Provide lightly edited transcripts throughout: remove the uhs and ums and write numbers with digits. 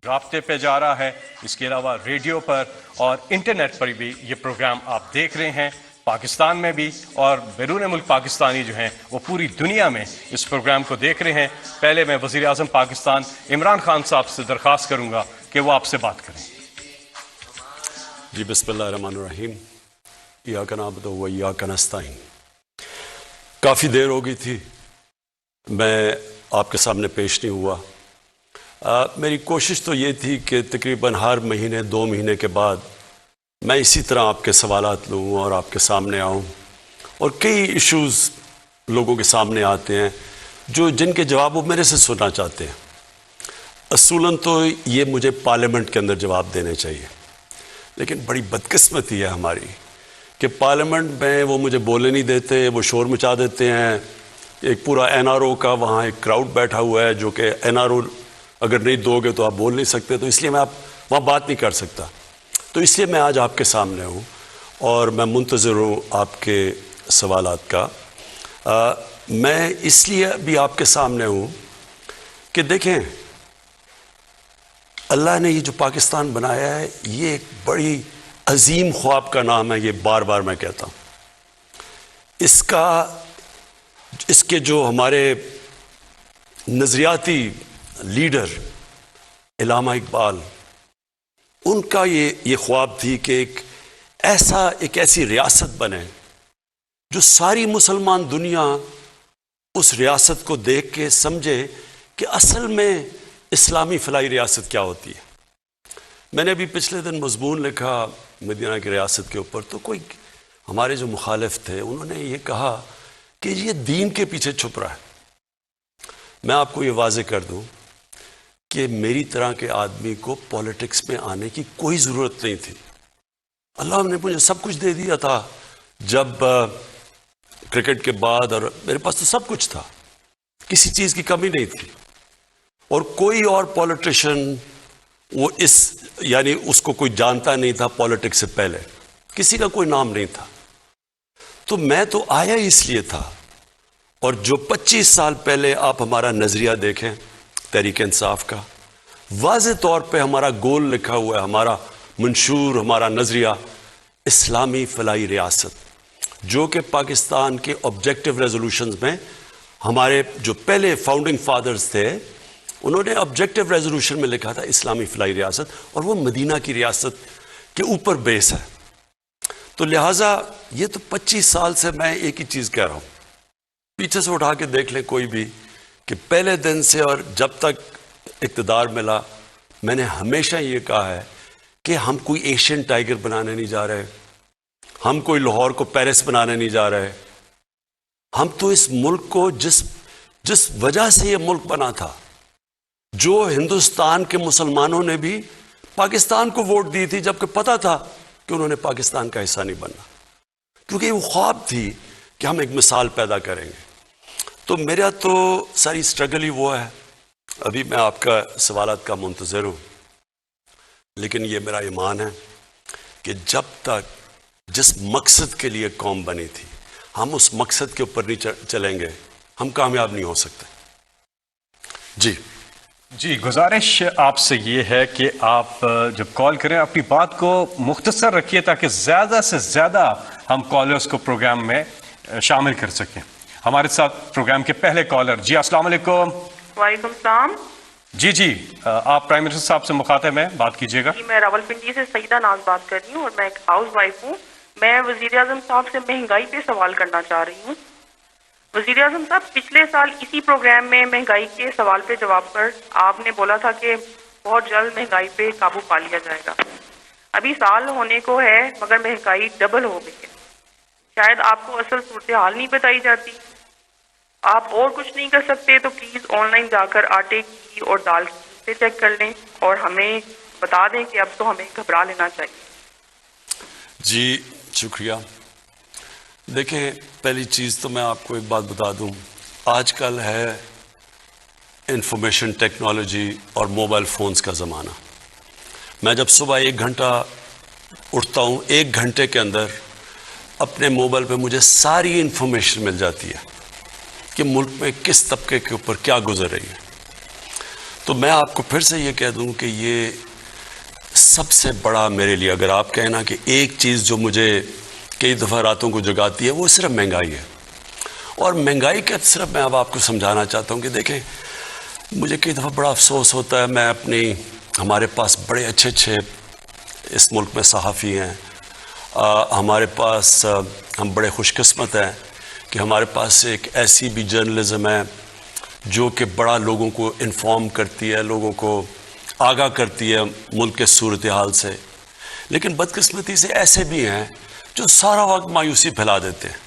رابطے پہ جا رہا ہے، اس کے علاوہ ریڈیو پر اور انٹرنیٹ پر بھی یہ پروگرام آپ دیکھ رہے ہیں، پاکستان میں بھی اور بیرون ملک پاکستانی جو ہیں وہ پوری دنیا میں اس پروگرام کو دیکھ رہے ہیں۔ پہلے میں وزیر اعظم پاکستان عمران خان صاحب سے درخواست کروں گا کہ وہ آپ سے بات کریں۔ جی بسم اللہ الرحمن الرحیم، ایاک نعبد و ایاک نستعین۔ کافی دیر ہو گئی تھی میں آپ کے سامنے پیش نہیں ہوا۔ میری کوشش تو یہ تھی کہ تقریباً ہر مہینے 2 مہینے کے بعد میں اسی طرح آپ کے سوالات لوں اور آپ کے سامنے آؤں، اور کئی ایشوز لوگوں کے سامنے آتے ہیں جن کے جواب وہ میرے سے سننا چاہتے ہیں۔ اصولاً تو یہ مجھے پارلیمنٹ کے اندر جواب دینے چاہیے، لیکن بڑی بدقسمتی ہے ہماری کہ پارلیمنٹ میں وہ مجھے بولنے نہیں دیتے، وہ شور مچا دیتے ہیں۔ ایک پورا این آر او کا وہاں ایک کراؤڈ بیٹھا ہوا ہے جو کہ این آر او اگر نہیں دو گے تو آپ بول نہیں سکتے، تو اس لیے میں وہاں بات نہیں کر سکتا۔ تو اس لیے میں آج آپ کے سامنے ہوں اور میں منتظر ہوں آپ کے سوالات کا۔ میں اس لیے بھی آپ کے سامنے ہوں کہ دیکھیں، اللہ نے یہ جو پاکستان بنایا ہے یہ ایک بڑی عظیم خواب کا نام ہے، یہ بار بار میں کہتا ہوں۔ اس کے جو ہمارے نظریاتی لیڈر علامہ اقبال، ان کا یہ خواب تھی کہ ایک ایسی ریاست بنے جو ساری مسلمان دنیا اس ریاست کو دیکھ کے سمجھے کہ اصل میں اسلامی فلاحی ریاست کیا ہوتی ہے۔ میں نے ابھی پچھلے دن مضمون لکھا مدینہ کی ریاست کے اوپر، تو کوئی ہمارے جو مخالف تھے انہوں نے یہ کہا کہ یہ دین کے پیچھے چھپ رہا ہے۔ میں آپ کو یہ واضح کر دوں کہ میری طرح کے آدمی کو پولیٹکس میں آنے کی کوئی ضرورت نہیں تھی۔ اللہ نے مجھے سب کچھ دے دیا تھا جب کرکٹ کے بعد، اور میرے پاس تو سب کچھ تھا، کسی چیز کی کمی نہیں تھی، اور کوئی اور پولیٹیشین اس کو کوئی جانتا نہیں تھا پولیٹکس سے پہلے، کسی کا کوئی نام نہیں تھا۔ تو میں تو آیا اس لیے تھا، اور جو 25 سال پہلے آپ ہمارا نظریہ دیکھیں تحریک انصاف کا، واضح طور پہ ہمارا گول لکھا ہوا ہے، ہمارا منشور، ہمارا نظریہ اسلامی فلاحی ریاست، جو کہ پاکستان کے آبجیکٹو ریزولوشنز میں ہمارے جو پہلے فاؤنڈنگ فادرز تھے انہوں نے آبجیکٹو ریزولوشن میں لکھا تھا اسلامی فلاحی ریاست، اور وہ مدینہ کی ریاست کے اوپر بیس ہے۔ تو لہٰذا یہ تو 25 سال سے میں ایک ہی چیز کہہ رہا ہوں، پیچھے سے اٹھا کے دیکھ لیں کوئی بھی، کہ پہلے دن سے اور جب تک اقتدار ملا میں نے ہمیشہ یہ کہا ہے کہ ہم کوئی ایشین ٹائیگر بنانے نہیں جا رہے، ہم کوئی لاہور کو پیرس بنانے نہیں جا رہے۔ ہم تو اس ملک کو جس وجہ سے یہ ملک بنا تھا، جو ہندوستان کے مسلمانوں نے بھی پاکستان کو ووٹ دی تھی جبکہ پتہ تھا کہ انہوں نے پاکستان کا حصہ نہیں بننا، کیونکہ وہ خواب تھی کہ ہم ایک مثال پیدا کریں گے۔ تو میرا تو ساری سٹرگل ہی وہ ہے۔ ابھی میں آپ کا سوالات کا منتظر ہوں، لیکن یہ میرا ایمان ہے کہ جب تک جس مقصد کے لیے قوم بنی تھی ہم اس مقصد کے اوپر نہیں چلیں گے ہم کامیاب نہیں ہو سکتے۔ جی گزارش آپ سے یہ ہے کہ آپ جب کال کریں اپنی بات کو مختصر رکھیے تاکہ زیادہ سے زیادہ ہم کالرز کو پروگرام میں شامل کر سکیں۔ ہمارے ساتھ پروگرام کے پہلے کالر، جی السلام علیکم۔ وعلیکم السلام۔ جی آپ پرائم منسٹر صاحب سے مخاطب ہیں، بات کیجیے گا۔ جی میں راولپنڈی سے سعیدہ ناز بات کر رہی ہوں اور میں ایک ہاؤس وائف ہوں۔ میں وزیر اعظم صاحب سے مہنگائی پہ سوال کرنا چاہ رہی ہوں۔ وزیر اعظم صاحب، پچھلے سال اسی پروگرام میں مہنگائی کے سوال پہ جواب پر آپ نے بولا تھا کہ بہت جلد مہنگائی پہ قابو پا لیا جائے گا۔ ابھی سال ہونے کو ہے مگر مہنگائی ڈبل ہو گئی ہے۔ شاید آپ کو اصل صورتحال نہیں بتائی جاتی، آپ اور کچھ نہیں کر سکتے تو پلیز آن لائن جا کر آٹے کی اور دال کی قیمتیں چیک کر لیں اور ہمیں بتا دیں کہ اب تو ہمیں گھبرا لینا چاہیے۔ جی شکریہ۔ دیکھیں، پہلی چیز تو میں آپ کو ایک بات بتا دوں، آج کل ہے انفارمیشن ٹیکنالوجی اور موبائل فونز کا زمانہ۔ میں جب صبح 1 گھنٹہ اٹھتا ہوں، 1 گھنٹے کے اندر اپنے موبائل پہ مجھے ساری انفارمیشن مل جاتی ہے کہ ملک میں کس طبقے کے اوپر کیا گزر رہی ہے۔ تو میں آپ کو پھر سے یہ کہہ دوں کہ یہ سب سے بڑا میرے لیے، اگر آپ کہنا کہ ایک چیز جو مجھے کئی دفعہ راتوں کو جگاتی ہے، وہ صرف مہنگائی ہے. اور مہنگائی کا صرف میں اب آپ کو سمجھانا چاہتا ہوں کہ دیکھیں، مجھے کئی دفعہ بڑا افسوس ہوتا ہے، میں ہمارے پاس بڑے اچھے اچھے اس ملک میں صحافی ہیں، ہمارے پاس ہم بڑے خوش قسمت ہیں کہ ہمارے پاس ایک ایسی بھی جرنلزم ہے جو کہ بڑا لوگوں کو انفارم کرتی ہے، لوگوں کو آگاہ کرتی ہے ملک کے صورتحال سے. لیکن بدقسمتی سے ایسے بھی ہیں جو سارا وقت مایوسی پھیلا دیتے ہیں.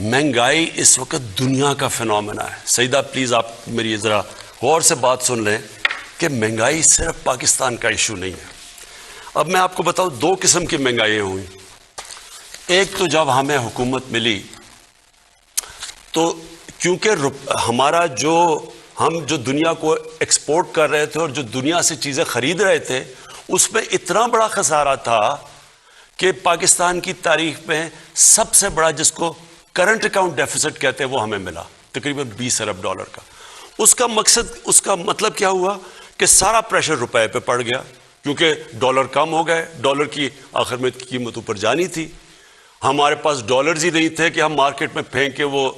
مہنگائی اس وقت دنیا کا فینومینا ہے. سیدہ پلیز آپ میری ذرا غور سے بات سن لیں کہ مہنگائی صرف پاکستان کا ایشو نہیں ہے. اب میں آپ کو بتاؤں، دو قسم کی مہنگائیاں ہوئیں. ایک تو جب ہمیں حکومت ملی تو کیونکہ ہم جو دنیا کو ایکسپورٹ کر رہے تھے اور جو دنیا سے چیزیں خرید رہے تھے، اس میں اتنا بڑا خسارہ تھا کہ پاکستان کی تاریخ میں سب سے بڑا، جس کو کرنٹ اکاؤنٹ ڈیفیسٹ کہتے ہیں، وہ ہمیں ملا تقریباً $20 ارب کا. اس کا مطلب کیا ہوا کہ سارا پریشر روپے پہ پڑ گیا، کیونکہ ڈالر کم ہو گئے، ڈالر کی آخر میں قیمت اوپر جانی تھی. ہمارے پاس ڈالرز ہی نہیں تھے کہ ہم مارکیٹ میں پھینک کے وہ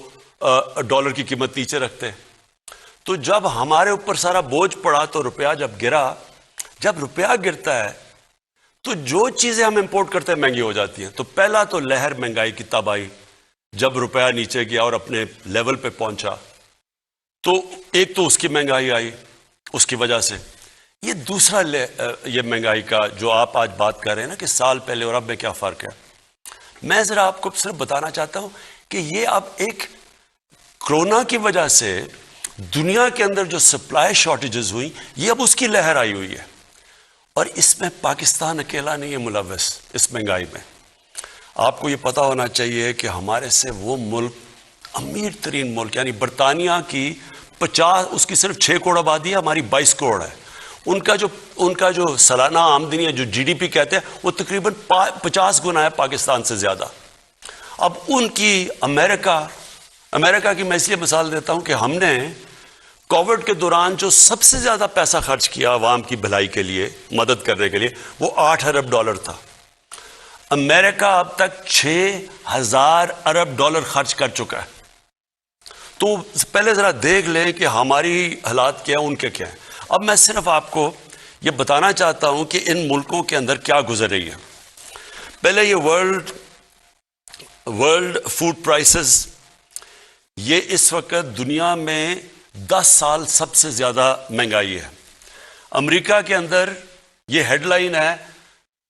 ڈالر کی قیمت نیچے رکھتے. تو جب ہمارے اوپر سارا بوجھ پڑا تو روپیہ جب گرا، جب روپیہ گرتا ہے تو جو چیزیں ہم امپورٹ کرتے ہیں مہنگی ہو جاتی ہیں. تو پہلا تو لہر مہنگائی کی تب آئی جب روپیہ نیچے گیا اور اپنے لیول پہ پہنچا. تو ایک تو اس کی مہنگائی آئی اس کی وجہ سے. یہ دوسرا یہ مہنگائی کا جو آپ آج بات کر رہے ہیں نا کہ سال پہلے اور اب میں کیا فرق ہے، میں ذرا آپ کو صرف بتانا چاہتا ہوں کہ یہ اب ایک کرونا کی وجہ سے دنیا کے اندر جو سپلائی شارٹیجز ہوئی، یہ اب اس کی لہر آئی ہوئی ہے. اور اس میں پاکستان اکیلا نہیں ہے ملوث اس مہنگائی میں. آپ کو یہ پتا ہونا چاہیے کہ ہمارے سے وہ ملک، امیر ترین ملک یعنی برطانیہ کی 50، اس کی صرف 6 کروڑ آبادی ہے، ہماری 22 کروڑ ہے. ان کا جو سالانہ آمدنی ہے، جو GDP کہتے ہیں، وہ تقریباً 50 گنا ہے پاکستان سے زیادہ. اب ان کی امریکہ کی میں اس لیے مثال دیتا ہوں کہ ہم نے کووڈ کے دوران جو سب سے زیادہ پیسہ خرچ کیا عوام کی بھلائی کے لیے، مدد کرنے کے لیے، وہ $8 ارب تھا. امریکہ اب تک $6,000 ارب خرچ کر چکا ہے. تو پہلے ذرا دیکھ لیں کہ ہماری حالات کیا ہیں، ان کے کیا ہیں. اب میں صرف آپ کو یہ بتانا چاہتا ہوں کہ ان ملکوں کے اندر کیا گزر رہی ہے. پہلے یہ ورلڈ فوڈ پرائسز، یہ اس وقت دنیا میں 10 سال سب سے زیادہ مہنگائی ہے. امریکہ کے اندر یہ ہیڈ لائن ہے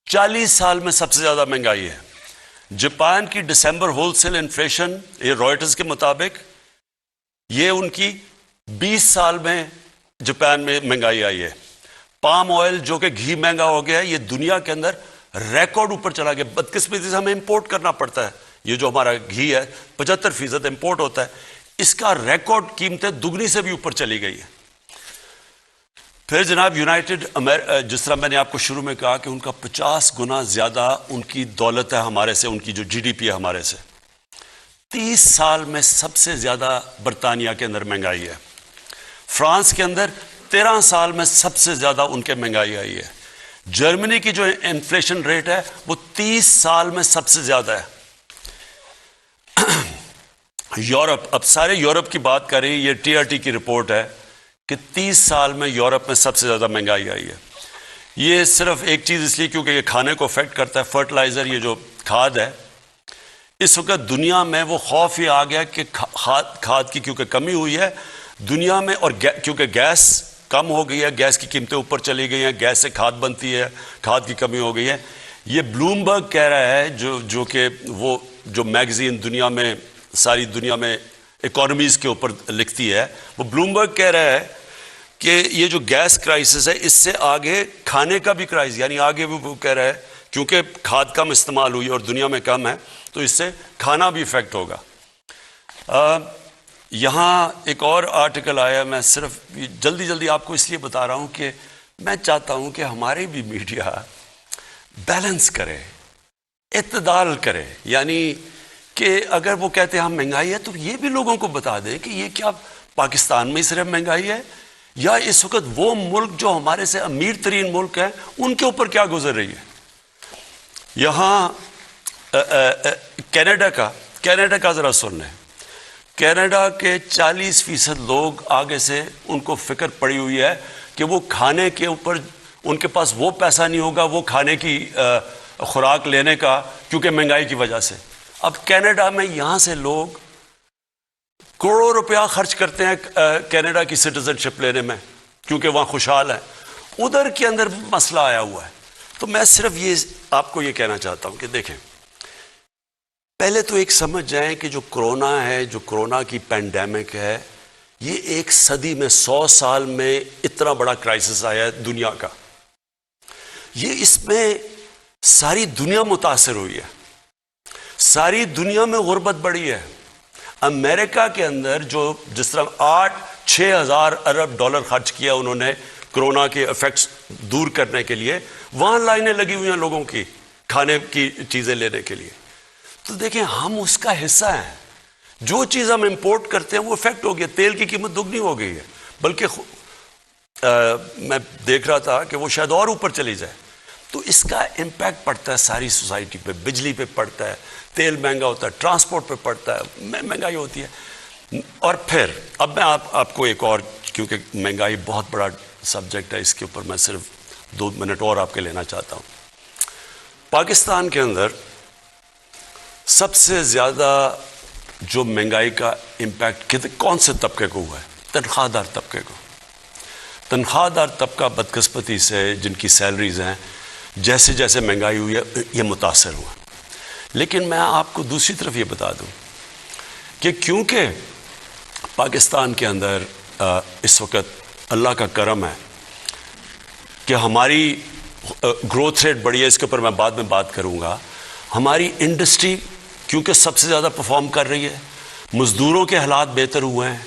40 سال میں سب سے زیادہ مہنگائی ہے. جاپان کی دسمبر ہول سیل انفلیشن، یہ رائٹرز کے مطابق، یہ ان کی 20 سال میں جاپان میں مہنگائی آئی ہے. پام آئل جو کہ گھی مہنگا ہو گیا ہے، یہ دنیا کے اندر ریکارڈ اوپر چلا گیا. بدقسمتی سے ہمیں امپورٹ کرنا پڑتا ہے. یہ جو ہمارا گھی ہے 75% امپورٹ ہوتا ہے، اس کا ریکارڈ قیمتیں دگنی سے بھی اوپر چلی گئی ہے. پھر جناب جس طرح میں نے آپ کو شروع میں کہا کہ ان کا 50 گنا زیادہ ان کی دولت ہے ہمارے سے، ان کی جو GDP ہے ہمارے سے. 30 سال میں سب سے زیادہ برطانیہ کے اندر مہنگائی ہے. فرانس کے اندر 13 سال میں سب سے زیادہ ان کے مہنگائی آئی ہے. جرمنی کی جو انفلیشن ریٹ ہے وہ 30 سال میں سب سے زیادہ ہے. یورپ، اب سارے یورپ کی بات کر رہی ہے، یہ TRT کی رپورٹ ہے کہ 30 سال میں یورپ میں سب سے زیادہ مہنگائی آئی ہے. یہ صرف ایک چیز اس لیے کیونکہ یہ کھانے کو افیکٹ کرتا ہے، فرٹیلائزر، یہ جو کھاد ہے. اس وقت دنیا میں وہ خوف یہ آ گیا کہ کھاد کی کیونکہ کمی ہوئی ہے دنیا میں، اور کیونکہ گیس کم ہو گئی ہے، گیس کی قیمتیں اوپر چلی گئی ہیں، گیس سے کھاد بنتی ہے، کھاد کی کمی ہو گئی ہے. یہ بلومبرگ کہہ رہا ہے، جو کہ وہ جو میگزین دنیا میں، ساری دنیا میں اکانومیز کے اوپر لکھتی ہے، وہ بلومبرگ کہہ رہا ہے کہ یہ جو گیس کرائسس ہے، اس سے آگے کھانے کا بھی کرائسس، یعنی آگے وہ کہہ رہا ہے کیونکہ کھاد کم استعمال ہوئی اور دنیا میں کم ہے تو اس سے کھانا بھی افیکٹ ہوگا. یہاں ایک اور آرٹیکل آیا، میں صرف جلدی آپ کو اس لیے بتا رہا ہوں کہ میں چاہتا ہوں کہ ہماری بھی میڈیا بیلنس کرے، اعتدال کرے. یعنی کہ اگر وہ کہتے ہیں ہم مہنگائی ہے تو یہ بھی لوگوں کو بتا دیں کہ یہ کیا پاکستان میں صرف مہنگائی ہے یا اس وقت وہ ملک جو ہمارے سے امیر ترین ملک ہے ان کے اوپر کیا گزر رہی ہے. یہاں کینیڈا کا ذرا سن لیں. کینیڈا کے 40% لوگ آگے سے ان کو فکر پڑی ہوئی ہے کہ وہ کھانے کے اوپر ان کے پاس وہ پیسہ نہیں ہوگا وہ کھانے کی خوراک لینے کا، کیونکہ مہنگائی کی وجہ سے. اب کینیڈا میں یہاں سے لوگ کروڑوں روپیہ خرچ کرتے ہیں کینیڈا کی سٹیزن شپ لینے میں، کیونکہ وہاں خوشحال ہیں. ادھر کے اندر مسئلہ آیا ہوا ہے. تو میں صرف یہ آپ کو یہ کہنا چاہتا ہوں کہ دیکھیں، پہلے تو ایک سمجھ جائیں کہ جو کرونا ہے، جو کرونا کی پینڈیمک ہے، یہ ایک صدی میں 100 سال میں اتنا بڑا کرائسس آیا ہے دنیا کا. یہ اس میں ساری دنیا متاثر ہوئی ہے، ساری دنیا میں غربت بڑھی ہے. امریکہ کے اندر جو جس طرح 8-6 ہزار ارب ڈالر خرچ کیا انہوں نے کرونا کے ایفیکٹس دور کرنے کے لیے، وہاں لائنیں لگی ہوئی ہیں لوگوں کی کھانے کی چیزیں لینے کے لیے. تو دیکھیں ہم اس کا حصہ ہیں. جو چیز ہم امپورٹ کرتے ہیں وہ افیکٹ ہو گیا. تیل کی قیمت دگنی ہو گئی ہے، بلکہ میں دیکھ رہا تھا کہ وہ شاید اور اوپر چلی جائے. تو اس کا امپیکٹ پڑتا ہے ساری سوسائٹی پہ. بجلی پہ پڑتا ہے، تیل مہنگا ہوتا ہے، ٹرانسپورٹ پہ پڑتا ہے، مہنگائی ہوتی ہے. اور پھر اب میں آپ کو ایک اور، کیونکہ مہنگائی بہت بڑا سبجیکٹ ہے، اس کے اوپر میں صرف 2 منٹ اور آپ کے لینا چاہتا ہوں. پاکستان کے اندر سب سے زیادہ جو مہنگائی کا امپیکٹ کون سے طبقے کو ہوا ہے؟ تنخواہ دار طبقے کو. تنخواہ دار طبقہ بدقسمتی سے جن کی سیلریز ہیں، جیسے جیسے مہنگائی ہوئی ہے یہ متاثر ہوا. لیکن میں آپ کو دوسری طرف یہ بتا دوں کہ کیونکہ پاکستان کے اندر اس وقت اللہ کا کرم ہے کہ ہماری گروتھ ریٹ بڑھی ہے، اس کے اوپر میں بعد میں بات کروں گا. ہماری انڈسٹری کیونکہ سب سے زیادہ پرفارم کر رہی ہے، مزدوروں کے حالات بہتر ہوئے ہیں.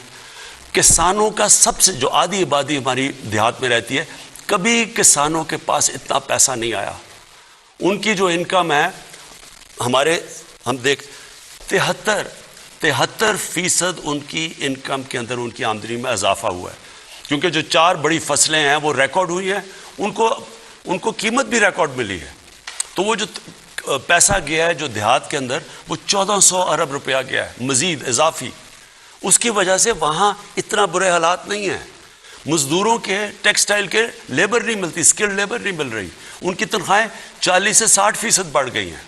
کسانوں کا سب سے، جو آدھی آبادی ہماری دیہات میں رہتی ہے، کبھی کسانوں کے پاس اتنا پیسہ نہیں آیا. ان کی جو انکم ہے، ہم دیکھ 73% ان کی انکم کے اندر ان کی آمدنی میں اضافہ ہوا ہے. کیونکہ جو 4 بڑی فصلیں ہیں وہ ریکارڈ ہوئی ہیں، ان کو قیمت بھی ریکارڈ ملی ہے. تو وہ جو پیسہ گیا ہے جو دیہات کے اندر، وہ 1400 ارب روپیہ گیا ہے مزید اضافی. اس کی وجہ سے وہاں اتنا برے حالات نہیں ہیں. مزدوروں کے، ٹیکسٹائل کے لیبر نہیں ملتی، اسکلڈ لیبر نہیں مل رہی. ان کی تنخواہیں 40 سے 60% بڑھ گئی ہیں.